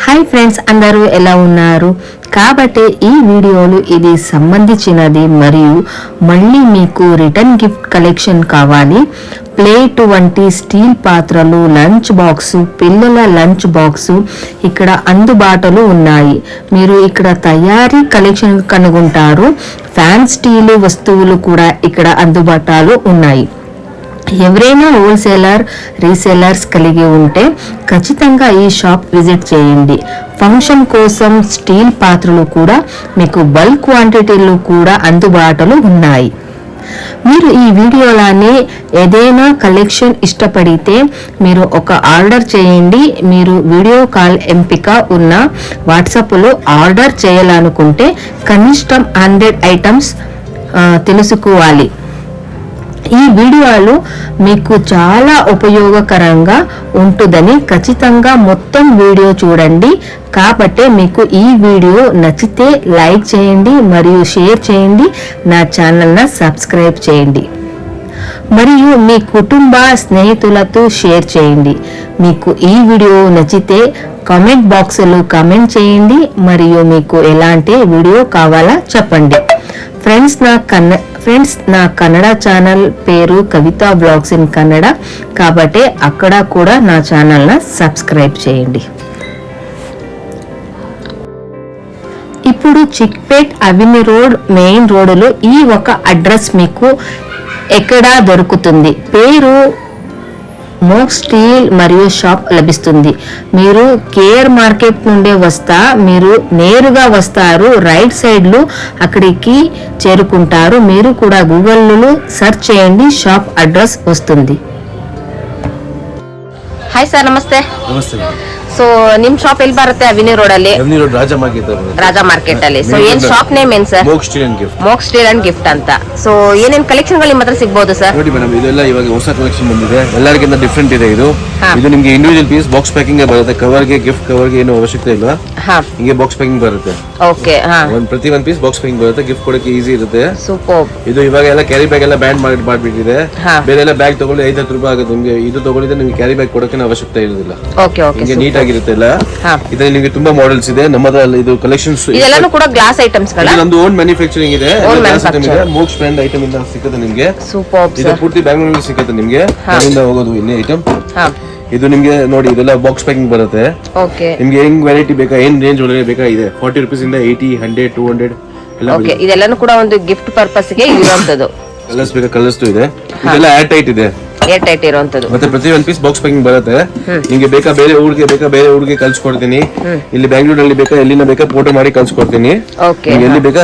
Hi friends, అందరూ ఎలా ఉన్నారు? కాబట్టి ఈ వీడియోలో ఇది సంబంధించినది మరియు మళ్ళీ మీకు రిటర్న్ గిఫ్ట్ కలెక్షన్ కావాలి. ప్లేట్ వంటి స్టీల్ పాత్రలు, లంచ్ బాక్సు, పిల్లల లంచ్ బాక్సు ఇక్కడ అందుబాటులో ఉన్నాయి. మీరు ఇక్కడ తయారీ కలెక్షన్ కనుగొంటారు. ఫ్యాన్ స్టీల్ వస్తువులు కూడా ఇక్కడ అందుబాటులో ఉన్నాయి. ఎవరైనా హోల్సేలర్ రీసేలర్స్ కలిగి ఉంటే ఖచ్చితంగా ఈ షాప్ విజిట్ చేయండి. ఫంక్షన్ కోసం స్టీల్ పాత్రలు కూడా మీకు బల్క్ క్వాంటిటీలు కూడా అందుబాటులో ఉన్నాయి. మీరు ఈ వీడియోలోనే ఏదైనా కలెక్షన్ ఇష్టపడితే మీరు ఒక ఆర్డర్ చేయండి. మీరు వీడియో కాల్ ఎంపిక ఉన్న వాట్సాప్లో ఆర్డర్ చేయాలనుకుంటే కనిష్టం 100 ఐటమ్స్ తెలుసుకోవాలి. ఈ వీడియోలు మీకు చాలా ఉపయోగకరంగా ఉంటుందని ఖచ్చితంగా మొత్తం వీడియో చూడండి. కాబట్టి మీకు ఈ వీడియో నచ్చితే లైక్ చేయండి మరియు షేర్ చేయండి. నా ఛానల్ని సబ్స్క్రైబ్ చేయండి మరియు మీ కుటుంబ స్నేహితులతో షేర్ చేయండి. మీకు ఈ వీడియో నచ్చితే కామెంట్ బాక్స్లో కామెంట్ చేయండి మరియు మీకు ఎలాంటి వీడియో కావాలో చెప్పండి. ఫ్రెండ్స్ నా కన్నడ ఛానల్ పేరు కవితా బ్లాగ్స్ ఇన్ కన్నడ. కాబట్టి అక్కడ కూడా నా ఛానల్ని సబ్స్క్రైబ్ చేయండి. ఇప్పుడు చిక్పేట్ అవిని రోడ్ మెయిన్ రోడ్లో ఈ ఒక అడ్రస్ మీకు ఎక్కడ దొరుకుతుంది. పేరు మోక్ స్టీల్ మరియు షాప్ లభిస్తుంది. మీరు కేర్ మార్కెట్ నుండి మీరు నేరుగా వస్తారు. రైట్ సైడ్లో అక్కడికి చేరుకుంటారు. మీరు కూడా గూగుల్లో సెర్చ్ చేయండి, షాప్ అడ్రస్ వస్తుంది. ಹಾಯ್ ಸರ್, ನಮಸ್ತೆ. ನಮಸ್ತೆ. ಸೊ ನಿಮ್ ಶಾಪ್ ಎಲ್ಲಿ ಬರುತ್ತೆ? ಅವಿನಿ ರೋಡ್ ಅಲ್ಲಿ, ರಾಜಾ ಮಾರ್ಕೆಟ್ ಅಲ್ಲಿ. ಸೊ ಏನ್ ಶಾಪ್ ನೇಮ್ ಏನ್ sir? Mok steel and gift. Mok steel and gift ಅಂತ. ಸೊ ಏನೇನ್ ಕಲೆಕ್ಷನ್ ಗಳು ನಿಮ್ಮ ಹತ್ರ ಸಿಗಬಹುದು ಸರ್? ನೋಡಿ ಮೇಡಮ್, ಇದೆಲ್ಲ ಇವಾಗ ಹೊಸ ಕಲೆಕ್ಷನ್ ಬಂದಿದೆ. ಎಲ್ಲರಿಗಿಂತ ಡಿಫ್ರೆಂಟ್ ಇದೆ ಇದು. ಇದು ನಿಮಗೆ ಇಂಡಿವಿಜುವಲ್ ಪೀಸ್ ಬಾಕ್ಸ್ ಪ್ಯಾಕಿಂಗ್ ಬರುತ್ತೆ. ಕವರ್ ಗೆ ಗಿಫ್ಟ್ ಕವರ್ ಗೆ ಏನು ಅವಶ್ಯಕತೆ ಇಲ್ಲ. ಹಿಂಗೆ ಬಾಕ್ಸ್ ಪ್ಯಾಕಿಂಗ್ ಬರುತ್ತೆ. ಓಕೆ. ಪ್ರತಿ ಒಂದು ಪೀಸ್ ಬಾಕ್ಸ್ ಪ್ಯಾಕಿಂಗ್ ಬರುತ್ತೆ. ಗಿಫ್ಟ್ ಕೊಡಕ್ಕೆ ಈಸಿ ಇರುತ್ತೆ. ಸೂಪರ್. ಇದು ಇವಾಗ ಎಲ್ಲ ಕ್ಯಾರಿ ಬ್ಯಾಗ್ ಎಲ್ಲ ಬ್ಯಾನ್ ಮಾಡಿಬಿಟ್ಟಿದೆ. ಬೇರೆ ಎಲ್ಲ ಬ್ಯಾಗ್ ತಗೊಳ್ಳಿ 5-10 ರೂಪಾಯಿ ಆಗುತ್ತೆ. ನಿಮಗೆ ಇದು ತಗೊಳ್ಳಿದ್ರೆ ನಿಮಗೆ ಕ್ಯಾರಿ ಬ್ಯಾಗ್ ಕೊಡಕ್ಕೆ ಅವಶ್ಯಕತೆ ಇರೋದಿಲ್ಲ. Okay okay. ಹಿಂಗೆ ನೀಟ್ ಆಗಿರುತ್ತೆ ಎಲ್ಲ. ಇದರಲ್ಲಿ ನಿಮಗೆ ತುಂಬಾ ಮಾಡೆಲ್ಸ್ ಇದೆ. ನಮ್ಮದ್ರಲ್ಲಿ ಇದು ಕಲೆಕ್ಷನ್ಸ್ ಇದೆಲ್ಲನೂ ಕೂಡ ಗ್ಲಾಸ್ ಐಟಮ್ಸ್ ಗಳ. ಇದು ನಮ್ದು ಓನ್ ಮ್ಯಾನುಫ್ಯಾಕ್ಚರಿಂಗ್ ಇದೆ. ಮೋಕ್ ಬ್ರ್ಯಾಂಡ್ ಐಟಮ್ ಇಂದ ಸಿಗುತ್ತೆ ನಿಮಗೆ. ಸೂಪರ್. ಇದು ಪೂರ್ತಿ ಬ್ಯಾಂಗ್ಳೂರಲ್ಲಿ ಸಿಗುತ್ತೆ ನಿಮಗೆ. ಅಲ್ಲಿಂದ ಹೋಗೋದು ಇಲ್ಲಿ ಐಟಮ್. ಇದು ನಿಮಗೆ ನೋಡಿ, ಇದೆಲ್ಲ ಬಾಕ್ಸ್ ಪ್ಯಾಕಿಂಗ್ ಬರುತ್ತೆ. ಓಕೆ. ನಿಮಗೆ ಹೆಂಗ್ ವೆರೈಟಿ ಬೇಕಾ, ಏನ್ ರೇಂಜ್ ಒಳಗೆ ಬೇಕಾ ಇದೆ. 40 ರೂಪೀಸ್ ಇಂದ 80, 100, 200 ಎಲ್ಲ. ಓಕೆ. ಇದೆಲ್ಲನೂ ಕೂಡ ಒಂದು ಗಿಫ್ಟ್ ಪರ್ಪಸ್ ಗೆ ಇರುವಂತದ್ದು. ಕಲರ್ಸ್ ಬೇಕಾ ಕಲರ್ಸ್ ಇದೆ. ಇದೆಲ್ಲ ಏರ್ ಟೈಟ್ ಇದೆ. ಏರ್ ಟೈಟ್ ಇರುವಂತದ್ದು. ಮತ್ತೆ ಪ್ರತಿ ಒಂದು ಪೀಸ್ ಬಾಕ್ಸ್ ಪ್ಯಾಕಿಂಗ್ ಬರುತ್ತೆ. ನಿಮಗೆ ಬೇಕಾ ಬೇರೆ ಊರಿಗೆ ಬೇಕಾ ಬೇರೆ ಊರಿಗೆ ಕಳ್ಸಿಕೊಡ್ತೀನಿ. ಇಲ್ಲಿ ಬ್ಯಾಂಗ್ಳೂರಲ್ಲಿ ಬೇಕಾ ಎಲ್ಲಿನ ಬೇಕಾ ಫೋಟೋ ಮಾಡಿ ಕಳ್ಸಿಕೊಡ್ತೀನಿ. ಓಕೆ. ಎಲ್ಲಿ ಬೇಕಾ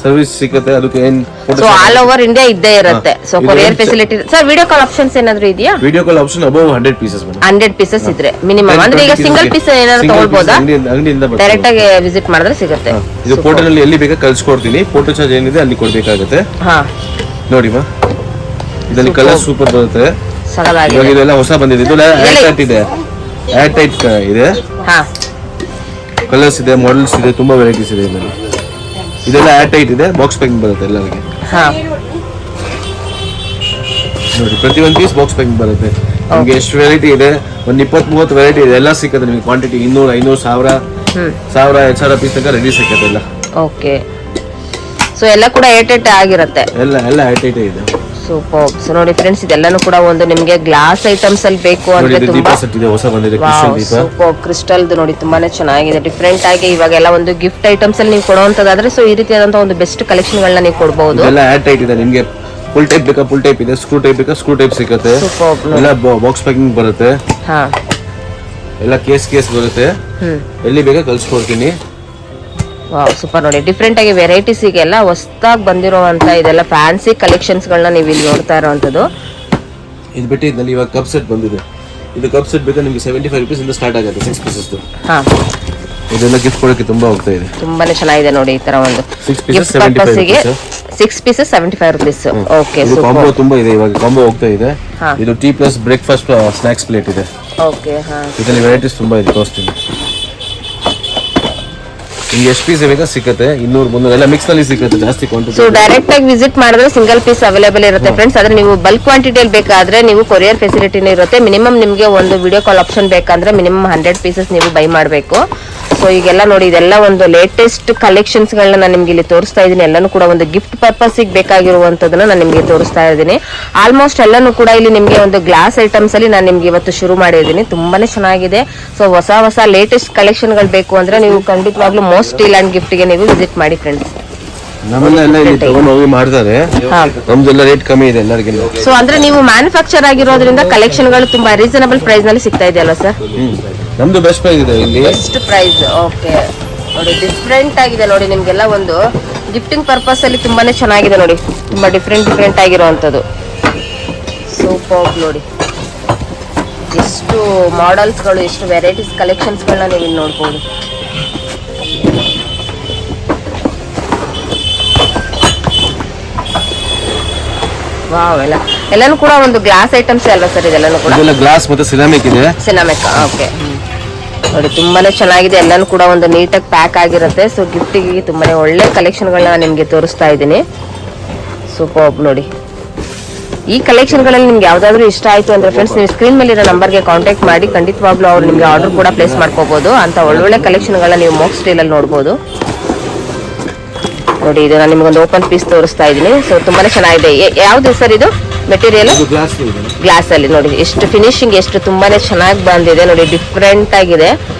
ಸರ್ವಿಸ್ ಸಿಗುತ್ತೆ. ಅದಕ್ಕೆ ಏನ್ ಸೊ ಆಲ್ ಓವರ್ ಇಂಡಿಯಾ ಇದ್ದೇ ಇರುತ್ತೆ. So courier facility. Sir, video call options ಏನಾದ್ರು ಇದೆಯಾ? Video call option above 100 pieces madam. 100 pieces ಇದ್ರೆ ಮಿನಿಮಮ್. ಅಂದ್ರೆ ಈಗ ಸಿಂಗಲ್ ಪೀಸ್ ಏನಾದ್ರು ತಗೊಳ್ಬೋದಾ? ಅಂಗಡಿಯಿಂದ ಡೈರೆಕ್ಟ್ ಆಗಿ ವಿಸಿಟ್ ಮಾಡಿದ್ರೆ ಸಿಗುತ್ತೆ. ಇದು ಪೋರ್ಟಲ್ ಎಲ್ಲಿ ಬೇಕಾ ಕಳ್ಸಿಕೊಡ್ತೀನಿ. ಫೋಟೋ ಚಾರ್ಜ್ ಏನಿದೆ ಅಲ್ಲಿ ಕೊಡ್ಬೇಕಾಗುತ್ತೆ. ನೋಡಿ ಮಾ, ಇದರಲ್ಲಿ ಕಲರ್ ಸೂಪರ್ ಬರುತ್ತೆ. ಇವಾಗ ಇದೆಲ್ಲ ಹೊಸ ಬಂದಿದೆ. ಇದು ಏರ್ ಟೈಟ್ ಇದೆ. ಏರ್ ಟೈಟ್ ಇದೆ. ಕಲರ್ಸ್ ಇದೆ, ಮಾಡೆಲ್ಸ್ ಇದೆ, ತುಂಬಾ ವೆರೈಟೀಸ್ ಇದೆ ಇದರಲ್ಲಿ. ಇದೆಲ್ಲ ಏರ್ ಟೈಟ್ ಇದೆ. ಬಾಕ್ಸ್ ಪ್ಯಾಕಿಂಗ್ ಬರುತ್ತೆ ಎಲ್ಲರಿಗೆ. ನೋಡಿ, ಪ್ರತಿ ಒಂದು ಪೀಸ್ ಬಾಕ್ಸ್ ಪ್ಯಾಕಿಂಗ್ ಬರುತ್ತೆ. ನಿಮಗೆ ಎಷ್ಟು ವೆರೈಟಿ ಇದೆ, ಒಂದು 20-30 ವೆರೈಟಿ ಇದೆ. ಎಲ್ಲ ಸಿಕ್ಕತ್ತೆ ನಿಮಗೆ. ಕ್ವಾಂಟಿಟಿ 200, 500, 1000 ಪೀಸ್ ತನಕ ರೆಡಿ ಸಿಕ್ಕತ್ತೆ ಎಲ್ಲ. ಓಕೆ. ಸೊ ಎಲ್ಲ ಕೂಡ ಏರ್ ಟೈಟ್ ಆಗಿರುತ್ತೆ. ಎಲ್ಲ ಏರ್ ಟೈಟ್ ಇದೆ. ಸೂಪರ್. ಸೊ ನೋಡಿ ಫ್ರೆಂಡ್ಸ್, ಇದೆಲ್ಲಾನು ಕೂಡ ಒಂದು ನಿಮಗೆ ಗ್ಲಾಸ್ ಐಟಮ್ಸ್ ಅಲ್ಲಿ ಬೇಕು ಅಂದ್ರೆ ತುಂಬಾ ಹೊಸ ಬಂದಿದೆ. ಸೂಪರ್. ಕ್ರಿಸ್ಟಲ್ ನೋಡಿ, ತುಂಬಾನೇ ಚೆನ್ನಾಗಿದೆ. ಡಿಫ್ರೆಂಟ್ ಆಗಿ ಇವಾಗೆಲ್ಲ ಒಂದು ಗಿಫ್ಟ್ ಐಟಮ್ಸ್ ಅಲ್ಲಿ ನೀವು ಕೊಡುವಂತದಾದ್ರೆ ಸೊ ಈ ರೀತಿಯಾದಂತಹ ಒಂದು ಬೆಸ್ಟ್ ಕಲೆಕ್ಷನ್ ಗಳನ್ನ ನೀವು ಕೊಡಬಹುದು. ಎಲ್ಲ ಏರ್ ಟೈಟ್ ಇದೆ. ನಿಮಗೆ ಫುಲ್ ಟೈಪ್ ಬೇಕಾ ಫುಲ್ ಟೈಪ್ ಇದೆ. ಸ್ಕ್ರೂ ಟೈಪ್ ಬೇಕಾ ಸ್ಕ್ರೂ ಟೈಪ್ ಸಿಗುತ್ತೆ. ಎಲ್ಲ ಬಾಕ್ಸ್ ಪ್ಯಾಕಿಂಗ್ ಬರುತ್ತೆ. ಎಲ್ಲ ಕೇಸ್ ಬರುತ್ತೆ. ಎಲ್ಲಿ ಬೇಕಾ ಕಳ್ಸಿಕೊಡ್ತೀನಿ. Wow, super. ನೋಡಿ, ಡಿಫ್ರೆಂಟ್ ಆಗಿ ವೆರೈಟೀಸ್ ಈಗೆಲ್ಲ ಹೊಸದಾಗಿ ಬಂದಿರುವಂತ ಇದೆಲ್ಲ ಫ್ಯಾನ್ಸಿ ಕಲೆಕ್ಷನ್ಸ್ ಗಳನ್ನ ನೀವು ಇಲ್ಲಿ ನೋಡ್ತಾ ಇರುವಂತದ್ದು. ಇದು ಬಿಟ್ಟು ಇದರಲ್ಲಿ ಇವಾಗ ಕಪ್ ಸೆಟ್ ಬಂದಿದೆ. ಇದು ಕಪ್ ಸೆಟ್ ಬೇಕಾ ನಿಮಗೆ 75 ರೂಪೀಸ್ ಇಂದ ಸ್ಟಾರ್ಟ್ ಆಗುತ್ತೆ. 6 ಪೀಸಸ್. ಇದೆಲ್ಲ ಗಿಫ್ಟ್ ಕೊಡಕ್ಕೆ ತುಂಬಾ ಹೋಗ್ತಾ ಇದೆ. ತುಂಬಾನೇ ಚೆನ್ನಾಗಿದೆ ನೋಡಿ. ಈ ತರ ಒಂದು 6 ಪೀಸಸ್ 75 6 ಪೀಸಸ್ 75 ರೂಪೀಸ್. ಓಕೆ. ಇದು ಕಾಂಬೋ ತುಂಬಾ ಇದೆ. ಇವಾಗ ಕಾಂಬೋ ಹೋಗ್ತಾ ಇದೆ. ಇದು tea plus breakfast snacks plate ಇದೆ. ಓಕೆ. ಇದರಲ್ಲಿ ವೆರೈಟೀಸ್ ತುಂಬಾ ಇದೆ. ತೋರಿಸ್ತೀನಿ. ನಿಮ್ಗೆ ಎಷ್ಟು ಪೀಸ್ ಬೇಕಾ ಸಿಕ್ಕತ್ತೆ, 200 300 ಎಲ್ಲ ಮಿಕ್ಸ್ ನಲ್ಲಿ ಸಿಕ್ಕತ್ತೆ, ಜಾಸ್ತಿ ಕ್ವಾಂಟಿಟಿ. ಸೊ ಡೈರೆಕ್ಟ್ ಆಗಿ ವಿಸಿಟ್ ಮಾಡಿದ್ರೆ ಸಿಂಗಲ್ ಪೀಸ್ ಅವೈಲೇಬಲ್ ಇರುತ್ತೆ ಫ್ರೆಂಡ್ಸ್. ಆದ್ರೆ ನೀವು ಬಲ್ಕ್ ಕ್ವಾಂಟಿಟಿಯಲ್ಲಿ ಬೇಕಾದ್ರೆ ನೀವು ಕೊರಿಯರ್ ಫೆಸಿಲಿಟಿನೂ ಇರುತ್ತೆ. ಮಿನಿಮಮ್ ನಿಮಗೆ ಒಂದು ವಿಡಿಯೋ ಕಾಲ್ ಆಪ್ಷನ್ ಬೇಕಂದ್ರೆ ಮಿನಿಮಮ್ 100 ಪೀಸಸ್ ನೀವು ಬೈ ಮಾಡಬೇಕು. ಸೊ ಈಗೆಲ್ಲ ನೋಡಿ, ಇದೆಲ್ಲ ಒಂದು ಲೇಟೆಸ್ಟ್ ಕಲೆಕ್ಷನ್ಸ್ ಗಳನ್ನ ನಾನು ನಿಮ್ಗೆ ಇಲ್ಲಿ ತೋರಿಸ್ತಾ ಇದ್ದೀನಿ. ಎಲ್ಲಾನು ಕೂಡ ಒಂದು ಗಿಫ್ಟ್ ಪರ್ಪಸ್ ಬೇಕಾಗಿರುವಂತದನ್ನ ನಾನು ನಿಮ್ಗೆ ತೋರಿಸ್ತಾ ಇದ್ದೀನಿ. ಆಲ್ಮೋಸ್ಟ್ ಎಲ್ಲಾನು ಕೂಡ ಇಲ್ಲಿ ನಿಮ್ಗೆ ಒಂದು ಗ್ಲಾಸ್ ಐಟಮ್ಸ್ ಅಲ್ಲಿ ನಾನು ನಿಮ್ಗೆ ಇವತ್ತು ಶುರು ಮಾಡಿದ್ದೀನಿ. ತುಂಬಾನೇ ಚೆನ್ನಾಗಿದೆ. ಸೊ ಹೊಸ ಲೇಟೆಸ್ಟ್ ಕಲೆಕ್ಷನ್ ಗಳು ಬೇಕು ಅಂದ್ರೆ ನೀವು ಖಂಡಿತವಾಗ್ಲೂ ಮೋಸ್ಟ್ ಸ್ಟೀಲ್ ಅಂಡ್ ಗಿಫ್ಟ್ ಗೆ ನೀವು ವಿಸಿಟ್ ಮಾಡಿ ಫ್ರೆಂಡ್ಸ್. ನಮ್ಮನ್ನೆಲ್ಲ ಇಲ್ಲಿ ತಗೊಂಡು ಹೋಗಿ ಮಾಡ್ತಾರೆ, ನಮ್ದೆಲ್ಲ ರೇಟ್ ಕಮ್ಮಿ ಇದೆ ಎಲ್ಲರಿಗಿಂತ. ಸೊ ಅಂದ್ರೆ ನೀವು ಮ್ಯಾನುಫ್ಯಾಕ್ಚರ್ ಆಗಿರೋದ್ರಿಂದ ಕಲೆಕ್ಷನ್ ಗಳು ತುಂಬಾ ರೀಸನಬಲ್ ಪ್ರೈಸ್ ನಲ್ಲಿ ಸಿಗ್ತಾ ಇದೆ ಅಲ್ವಾ ಸರ್? ನಮ್ದು ಬೆಸ್ಟ್ ಪ್ರೈಸ್ ಇದೆ ಇಲ್ಲಿ. Best price. ಓಕೆ ನೋಡಿ, ಡಿಫ್ರೆಂಟ್ ಆಗಿದೆ ನೋಡಿ. ನಿಮ್ಗೆಲ್ಲ ಒಂದು ಗಿಫ್ಟಿಂಗ್ ಪರ್ಪಸ್ ಅಲ್ಲಿ ತುಂಬಾನೇ ಚೆನ್ನಾಗಿದೆ ನೋಡಿ. ತುಂಬಾ ಡಿಫ್ರೆಂಟ್ ಆಗಿರುವಂತದ್ದು. ಸೂಪರ್ ನೋಡಿ, ಎಷ್ಟು ಮಾಡೆಲ್ಸ್ ಗಳು, ಎಷ್ಟು ವೆರೈಟೀಸ್ ಕಲೆಕ್ಷನ್ಸ್ ಗಳನ್ನ ನೀವು ಇಲ್ಲಿ ನೋಡ್ಬೋದು. ವಾವ್, ಎಲ್ಲಾನು ಕೂಡ ಒಂದು ಗ್ಲಾಸ್ ಐಟಮ್ಸ್ ಅಲ್ವಾ ಸರ್? ಇದೆಲ್ಲಾನು ಕೂಡ ಇದೆಲ್ಲ ಗ್ಲಾಸ್ ಮತ್ತೆ ಸಿರಾಮಿಕ್ ಇದೆ. ಸಿರಾಮಿಕ್. ಓಕೆ ನೋಡಿ, ತುಂಬಾನೇ ಚೆನ್ನಾಗಿದೆ. ಎಲ್ಲಾನು ಕೂಡ ಒಂದು ನೀಟಾಗಿ ಪ್ಯಾಕ್ ಆಗಿರುತ್ತೆ. ಸೊ ಗಿಫ್ಟಿಗೆ ತುಂಬಾನೇ ಒಳ್ಳೆ ಕಲೆಕ್ಷನ್ ಗಳನ್ನ ನಿಮ್ಗೆ ತೋರಿಸ್ತಾ ಇದ್ದೀನಿ. ಸೂಪರ್ ನೋಡಿ. ಈ ಕಲೆಕ್ಷನ್ ಗಳಲ್ಲಿ ನಿಮ್ಗೆ ಯಾವ್ದಾದ್ರು ಇಷ್ಟ ಆಯ್ತು ಅಂದ್ರೆ ಫ್ರೆಂಡ್ಸ್, ನೀವು ಸ್ಕ್ರೀನ್ ಮೇಲೆ ಇರೋ ನಂಬರ್ಗೆ ಕಾಂಟ್ಯಾಕ್ಟ್ ಮಾಡಿ ಖಂಡಿತವಾಗ್ಲೂ ಅವ್ರು ನಿಮ್ಗೆ ಆರ್ಡರ್ ಕೂಡ ಪ್ಲೇಸ್ ಮಾಡ್ಕೋಬಹುದು. ಅಂತ ಒಳ್ಳೊಳ್ಳೆ ಕಲೆಕ್ಷನ್ ಗಳನ್ನ ನೀವು ಮೋಕ್ ಸ್ಟೀಲ್ ಅಲ್ಲಿ ನೋಡ್ಬೋದು ನೋಡಿ. ಇದು ನಾನು ನಿಮ್ಗೊಂದು ಓಪನ್ ಪೀಸ್ ತೋರಿಸ್ತಾ ಇದ್ದೀನಿ. ಸೊ ತುಂಬಾನೇ ಚೆನ್ನಾಗಿದೆ. ಯಾವ್ದು ಸರ್ ಇದು ಮೆಟೀರಿಯಲ್? ಗ್ಲಾಸ್ ಅಲ್ಲಿ ನೋಡಿ, ಎಷ್ಟು ಫಿನಿಶಿಂಗ್, ಎಷ್ಟು ತುಂಬಾನೇ ಚೆನ್ನಾಗಿ ಬಂದಿದೆ ನೋಡಿ. ಡಿಫ್ರೆಂಟ್ ಆಗಿದೆ,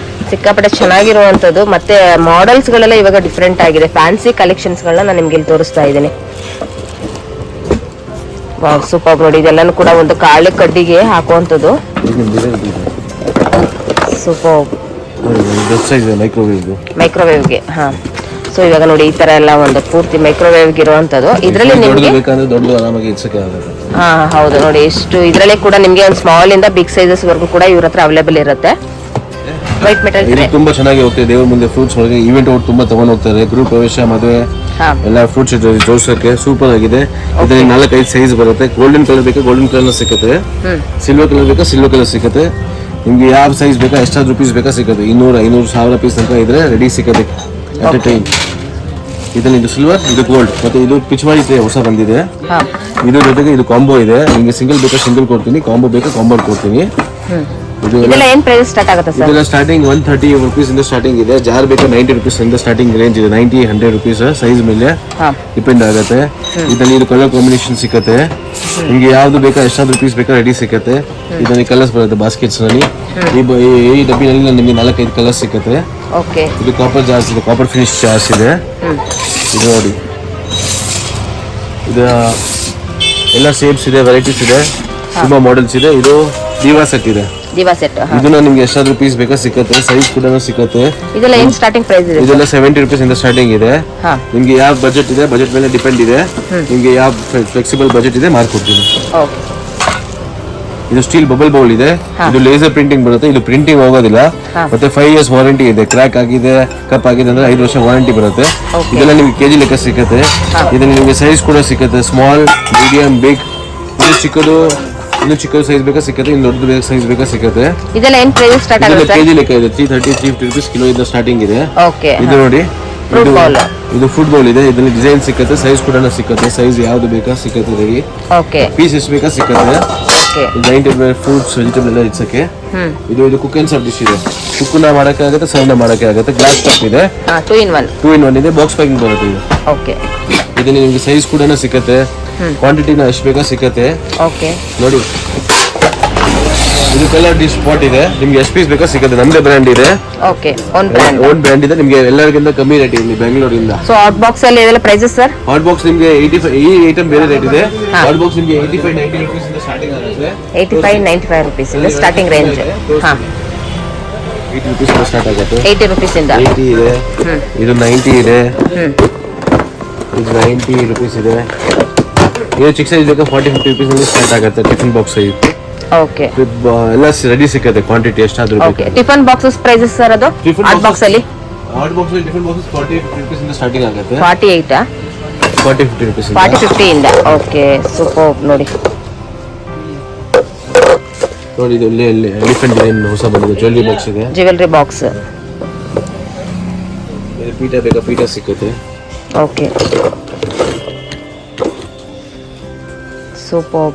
ಸಿಕ್ಕಾಪಟ್ಟೆ ಚೆನ್ನಾಗಿರುವಂತದ್ದು. ಮತ್ತೆ ಮಾಡೆಲ್ಸ್ ಗಳೆಲ್ಲ ಇವಾಗ ಡಿಫ್ರೆಂಟ್ ಆಗಿದೆ. ಫ್ಯಾನ್ಸಿ ಕಲೆಕ್ಷನ್ಸ್ ಗಳನ್ನ ನಾನು ನಿಮ್ಗೆ ಇಲ್ಲಿ ತೋರಿಸ್ತಾ ಇದ್ದೀನಿ. ವಾವ್, ಸೂಪರ್ ನೋಡಿ. ಇದೆಲ್ಲಾನು ಕೂಡ ಒಂದು ಕಾಳೆ ಕಡ್ಡಿಗೆ ಹಾಕುವಂತದ್ದು. ಸೂಪರ್. ಮೈಕ್ರೋವೇವ್ಗೆ. ಹಾ, ಸೊ ಇವಾಗ ನೋಡಿ ಈ ತರ ಎಲ್ಲ ಒಂದು ಪೂರ್ತಿ ಮೈಕ್ರೋವೇವ್ ಇರುವಂತದ್ದು. ಇದ್ರಲ್ಲಿ ನಿಮ್ಗೆ ಹಾ ಹೌದು ನೋಡಿ, ಎಷ್ಟು ಇದ್ರಲ್ಲೇ ಕೂಡ ನಿಮ್ಗೆ ಒಂದು ಸ್ಮಾಲ್ ಇಂದ ಬಿಗ್ ಸೈಜಸ್ ವರ್ಗೂ ಕೂಡ ಇವ್ರ ಹತ್ರ ಅವೈಲೇಬಲ್ ಇರುತ್ತೆ. ವೈಟ್ ಮೆಟಲ್ ತುಂಬಾ ಚೆನ್ನಾಗಿ ಹೋಗ್ತದೆ. ದೇವ್ರ ಮುಂದೆ ಫ್ರೂಟ್ಸ್ ಒಳಗೆ ಈವೆಂಟ್ ಅವ್ರು ತುಂಬಾ ತಗೊಂಡ್ ಹೋಗ್ತಾರೆ. ಗೃಹ ಪ್ರವೇಶ, ಮದುವೆ ಎಲ್ಲ ಫ್ರೂಟ್ಸ್ ಜೋಡಿಸೋಕೆ ಸೂಪರ್ ಆಗಿದೆ. ಇದರಲ್ಲಿ 4-5 ಸೈಜ್ ಬರುತ್ತೆ. ಗೋಲ್ಡನ್ ಕಲರ್ ಬೇಕಾ ಗೋಲ್ಡನ್ ಕಲರ್ ಸಿಗುತ್ತೆ, ಸಿಲ್ವರ್ ಕಲರ್ ಬೇಕಾ ಸಿಲ್ವರ್ ಕಲರ್ ಸಿಗುತ್ತೆ. ನಿಮ್ಗೆ ಯಾವ ಸೈಜ್ ಬೇಕಾ, ಎಷ್ಟಾದ್ರೂ ಪೀಸ್ ಬೇಕಾ ಸಿಗುತ್ತೆ. 200, 500, 1000 ಪೀಸ್ ಅಂತ ಇದ್ರೆ ರೆಡಿ ಸಿಗುತ್ತೆ ಅಟ್ ಎ ಟೈಮ್. ಇದರಲ್ಲಿ ಇದು ಸಿಲ್ವರ್, ಇದು ಗೋಲ್ಡ್, ಮತ್ತೆ ಇದು ಪಿಚ್ವಾಡಿ ಹೊಸ ಬಂದಿದೆ. ಇದ್ರ ಜೊತೆಗೆ ಇದು ಕಾಂಬೋ ಇದೆ. ನಿಮ್ಗೆ ಸಿಂಗಲ್ ಬೇಕಾ ಸಿಂಗಲ್ ಕೊಡ್ತೀನಿ, ಕಾಂಬೋ ಬೇಕಾ ಕಾಂಬೋ ಕೊಡ್ತೀನಿ. ಇದೆಲ್ಲ ಏನ್ ಪ್ರೈಸ್ ಸ್ಟಾರ್ಟ್ ಆಗುತ್ತೆ ಸರ್? ಇದೆಲ್ಲ ಸ್ಟಾರ್ಟಿಂಗ್ 130 rupees ಇಂದ ಸ್ಟಾರ್ಟಿಂಗ್ ಇದೆ. ಜಾರ್ ಬೇಕಾ 90 rupees ಇಂದ ಸ್ಟಾರ್ಟಿಂಗ್ ರೇಂಜ್ ಇದೆ. 90-100 rupees ಸೈಜ್ ಮೇಲೆ ಡಿಪೆಂಡ್ ಆಗುತ್ತೆ. ಇದರಲ್ಲಿ ಇದು ಕಲರ್ ಕಾಂಬಿನೇಷನ್ ಸಿಕ್ಕತ್ತೆ. ನಿಮ್ಗೆ ಯಾವ್ದು ಬೇಕಾ, ಎಷ್ಟಾದ್ರೂ ಪೀಸ್ ಬೇಕಾ ರೆಡಿ ಸಿಕ್ಕತ್ತೆ. ಇದರಲ್ಲಿ ಕಲರ್ಸ್ ಬರುತ್ತೆ ಬಾಸ್ಕೆಟ್ಸ್ ನಲ್ಲಿ. ಈ ಡಬ್ಬಿನಲ್ಲಿ ನಿಮಗೆ 4-5 ಕಲರ್ಸ್ ಸಿಕ್ಕತ್ತೆ. ಇದು ಕಾಪರ್ ಜಾರ್ಸ್ ಇದೆ, ಕಾಪರ್ ಫಿನಿಶ್ ಜಾರ್ಸ್ ಇದೆ ನೋಡಿ. ಇದು ಎಲ್ಲ ಶೇಪ್ಸ್ ಇದೆ, ವೆರೈಟೀಸ್ ಇದೆ, ತುಂಬಾ ಮಾಡೆಲ್ಸ್ ಇದೆ. ಇದು ದಿವಾ ಸೆಟ್ ಇದೆ. ಇದನ್ನ ನಿಮ್ಗೆ ಎಷ್ಟಾದ್ರೂ ಪೀಸ್ ಬೇಕಾ ಸಿಕ್ಕತ್ತೆ, ಸೈಜ್ ಕೂಡ ಸಿಕ್ಕತ್ತೆ. ಇದೆಲ್ಲ ಏನ್ ಸ್ಟಾರ್ಟಿಂಗ್ ಪ್ರೈಸ್ ಇದೆ? ಇದೆಲ್ಲ 70 rupees ಇಂದ ಸ್ಟಾರ್ಟಿಂಗ್ ಇದೆ. ನಿಮ್ಗೆ ಯಾವ ಬಜೆಟ್ ಇದೆ, ಬಜೆಟ್ ಮೇಲೆ ಡಿಪೆಂಡ್ ಇದೆ. ನಿಮ್ಗೆ ಯಾವ ಫ್ಲೆಕ್ಸಿಬಲ್ ಬಜೆಟ್ ಇದೆ ಮಾಡ್ಕೊಡ್ತೀನಿ. ಇದು ಸ್ಟೀಲ್ ಬಬಲ್ ಬೌಲ್ ಇದೆ. ಇದು ಲೇಸರ್ ಪ್ರಿಂಟಿಂಗ್ ಬರುತ್ತೆ. ಇದು ಪ್ರಿಂಟಿಂಗ್ ಹೋಗೋದಿಲ್ಲ. ಮತ್ತೆ 5 years ವಾರಂಟಿ ಇದೆ. ಕ್ರ್ಯಾಕ್ ಆಗಿದೆ, ಕಪ್ ಆಗಿದೆ ಅಂದ್ರೆ 5 ವರ್ಷ ವಾರಂಟಿ ಬರುತ್ತೆ. ಇದೆಲ್ಲ ನಿಮ್ಗೆ ಕೆಜಿ ಲೆಕ್ಕ ಸಿಕ್ಕತ್ತೆ. ಇದನ್ನ ನಿಮ್ಗೆ ಸೈಜ್ ಕೂಡ ಸಿಕ್ಕತ್ತೆ. Small, medium, big. ಇನ್ನು ಚಿಕ್ಕ ಸೈಜ್ ಬೇಕಾ ಸಿಕ್ಕತ್ತೆ, ಇನ್ನು ದೊಡ್ಡ ಸೈಜ್ ಬೇಕಾ ಸಿಕ್ಕತ್ತೆ. ಇದೆಲ್ಲ ಏನ್ ಪ್ರೈಸ್ ಸ್ಟಾರ್ಟ್ ಆಗುತ್ತೆ? ಕೆಜಿ ಲೆಕ್ಕ ಇದೆ. 330-350 rupees ಕಿಲೋ ಇಂದ ಸ್ಟಾರ್ಟಿಂಗ್ ಇದೆ. ಇದು ನೋಡಿ, ಇದು ಫುಡ್ ಬೌಲ್ ಇದೆ. ಇದರಲ್ಲಿ ಡಿಸೈನ್ ಸಿಕ್ಕತ್ತೆ, ಸೈಜ್ ಕೂಡ ಸಿಕ್ಕತ್ತೆ. ಸೈಜ್ ಯಾವ್ದು ಬೇಕಾ ಸಿಕ್ಕತ್ತೆ. ಇದರಲ್ಲಿ ಪೀಸ್ ಎಷ್ಟು ಬೇಕಾ ಸಿಕ್ಕತ್ತೆ. 90 ಫ್ರೂಟ್ಸ್ ವೆಜಿಟೇಬಲ್ ಎಲ್ಲ ಇಡ್ಸಕ್ಕೆ. ಇದು ಕುಕ್ ಅಂಡ್ ಸರ್ವ್ ಡಿಶ್ ಇದೆ. ಕುಕ್ಕನ್ನ ಮಾಡಕ್ಕೆ ಆಗುತ್ತೆ, ಸರ್ವ್ ಮಾಡಕ್ಕೆ ಆಗುತ್ತೆ. ಗ್ಲಾಸ್ ಟಾಪ್ ಇದೆ. 2 in 1 ಇದೆ. ಬಾಕ್ಸ್ ಪ್ಯಾಕಿಂಗ್ ಬರುತ್ತೆ ಇದು. ಇದನ್ನ ನಿಮ್ಗೆ ಸೈಜ್ ಕೂಡ ಸಿಕ್ಕತ್ತೆ. ಕ್ವಾಂಟಿಟಿನ ಎಷ್ಟು ಬೇಕಾ ಸಿಕ್ಕತ್ತೆ ನೋಡಿ. ಇದು ಕಲರ್ ಡಿಶ್ ಪಾಟ್ ಇದೆ. ನಿಮ್ಗೆ ಎಷ್ಟು ಪೀಸ್ ಬೇಕಾ ಸಿಕ್ಕತ್ತೆ. ನಮ್ದೇ ಬ್ರ್ಯಾಂಡ್ ಇದೆ. ಓನ್ ಬ್ರ್ಯಾಂಡ್ ಇದೆ. ನಿಮ್ಗೆ ಎಲ್ಲರಿಗಿಂತ ಕಮ್ಮಿ ರೇಟ್ ಇದೆ ಬೆಂಗಳೂರಿಂದ. ಸೊ ಹಾಟ್ ಬಾಕ್ಸ್ ಅಲ್ಲಿ ಇದೆಲ್ಲ ಪ್ರೈಸಸ್ ಸರ್? ಹಾಟ್ ಬಾಕ್ಸ್ ನಿಮ್ಗೆ 85, ಈ ಐಟಮ್ ಬೇರೆ ರೇಟ್ ಇದೆ. ಹಾಟ್ ಬಾಕ್ಸ್ ನಿಮ್ಗೆ 85-90 rupees ಇಂದ ಸ್ಟಾರ್ಟಿಂಗ್ ಆಗುತ್ತೆ. 85-95 rupees ಇಂದ ಸ್ಟಾರ್ಟಿಂಗ್ ರೇಂಜ್. 80 rupees ಇಂದ ಸ್ಟಾರ್ಟ್ ಆಗುತ್ತೆ. 80 rupees ಇಂದ 80 ಇದೆ. ಇದು 90 ಇದೆ. ಇದು 90 rupees ಇದೆ. ಇದು ಚಿಕ್ಕ ಸೈಜ್ ಬೇಕಾ 40-50 rupees ಇಂದ ಸ್ಟಾರ್ಟ್ ಆಗುತ್ತೆ. Tiffin box size. ಎಲ್ಲ ರೆಡಿ ಸಿಕ್ಕತ್ತೆ. ಕ್ವಾಂಟಿಟಿ ಎಷ್ಟಾದ್ರೂ ಟಿಫನ್ ಬಾಕ್ಸಸ್ ಪ್ರೈಸಸ್ ಸರ್? ಅದು ಹಾಟ್ ಬಾಕ್ಸ್ ಅಲ್ಲಿ ಟಿಫಿನ್ ಬಾಕ್ಸಸ್ 40-50 rupees ಇಂದ ಸ್ಟಾರ್ಟಿಂಗ್ ಆಗುತ್ತೆ. 40-50 rupees 40-50 ಇಂದ. ಸೂಪರ್ ನೋಡಿ. ಇದು ಎಲಿಫೆಂಟ್ ಡಿಸೈನ್ ಹೊಸ ಬಂದಿದೆ. ಜ್ಯುವೆಲ್ಲರಿ ಬಾಕ್ಸ್ ಇದೆ. ಜ್ಯುವೆಲ್ಲರಿ ಬಾಕ್ಸ್ ಪೀಠ ಬೇಕಾ ಪೀಠ ಸಿಕ್ಕುತ್ತೆ. Okay super.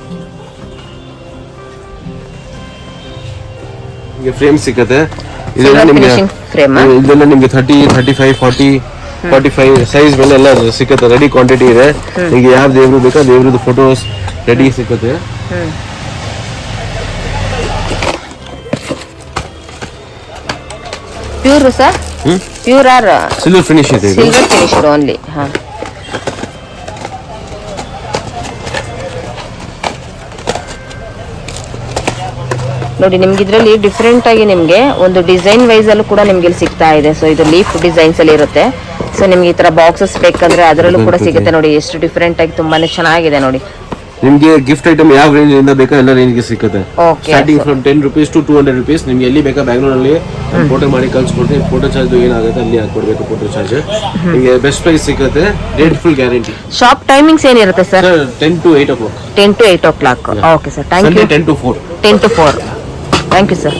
ನಿಮಗೆ ಫ್ರೇಮ್ ಸಿಕ್ಕತ್ತೆ. ಇದೆಲ್ಲ ನಿಮಗೆ ಫ್ರೇಮ್ ಇದೆಲ್ಲ ನಿಮಗೆ 30, 35, 40, 45 ಸೈಜ್ ಮೇಲೆ ಎಲ್ಲ ಸಿಕ್ಕತ್ತೆ. ರೆಡಿ ಕ್ವಾಂಟಿಟಿ ಇದೆ. ನಿಮಗೆ ಯಾವ ದೇವ್ರು ಬೇಕಾ ದೇವ್ರದ್ದು ಫೋಟೋಸ್ ರೆಡಿ ಸಿಕ್ಕತ್ತೆ. Pure sir, pure or silver finish ಇದೆ. Silver finished only. ಹಾ ನೋಡಿ ನಿಮ್ಗೆ ಇದರಲ್ಲಿ ಡಿಫ್ರೆಂಟ್ ಆಗಿ ನಿಮಗೆ ಒಂದು ಡಿಸೈನ್ ವೈಸ್ ಅಲ್ಲೂ ಕೂಡ ನಿಮ್ಗೆ ಇಲ್ಲಿ ಸಿಗ್ತಾ ಇದೆ. ಸೊ ಇದು ಲೀಫ್ ಡಿಸೈನ್ಸ್ ಅಲ್ಲಿ ಇರುತ್ತೆ. ಸೊ ನಿಮ್ಗೆ ಈ ತರ ಬಾಕ್ಸಸ್ ಬೇಕಂದ್ರೆ ಅದರಲ್ಲೂ ಕೂಡ ಸಿಗುತ್ತೆ. ನೋಡಿ ಎಷ್ಟು ಡಿಫ್ರೆಂಟ್ ಆಗಿ ತುಂಬಾನೇ ಚೆನ್ನಾಗಿದೆ. ನೋಡಿ ನಿಮ್ಗೆ ಗಿಫ್ಟ್ ಐಟಮ್ ಯಾವ ರೇಂಜ್ ಇಂದ ಬೇಕಾ ಎಲ್ಲ ರೇಂಜ್ಗೆ ಸಿಗುತ್ತೆ. Okay starting from 10 rupees to 200 rupees. ನಿಮ್ಗೆ ಎಲ್ಲಿ ಬೇಕಾ ಬ್ಯಾಂಗ್ಳೂರಲ್ಲಿ ಫೋಟೋ ಮಾಡಿ ಕಳ್ಸ್ಕೊಡ್ತೀವಿ. ಫೋಟೋ ಚಾರ್ಜ್ ಏನಾಗುತ್ತೆ ಅಲ್ಲಿ ಹಾಕೊಡ್ಬೇಕು. ಫೋಟೋ ಚಾರ್ಜ್ ನಿಮಗೆ ಬೆಸ್ಟ್ ಪ್ರೈಸ್ ಸಿಗುತ್ತೆ. Date full guarantee. Shop timings ಏನಿರುತ್ತೆ sir? 10 to 8 o'clock. 10 to 8 o'clock. Okay sir, thank you. 10 to 4. 10 to 4. Thank you sir.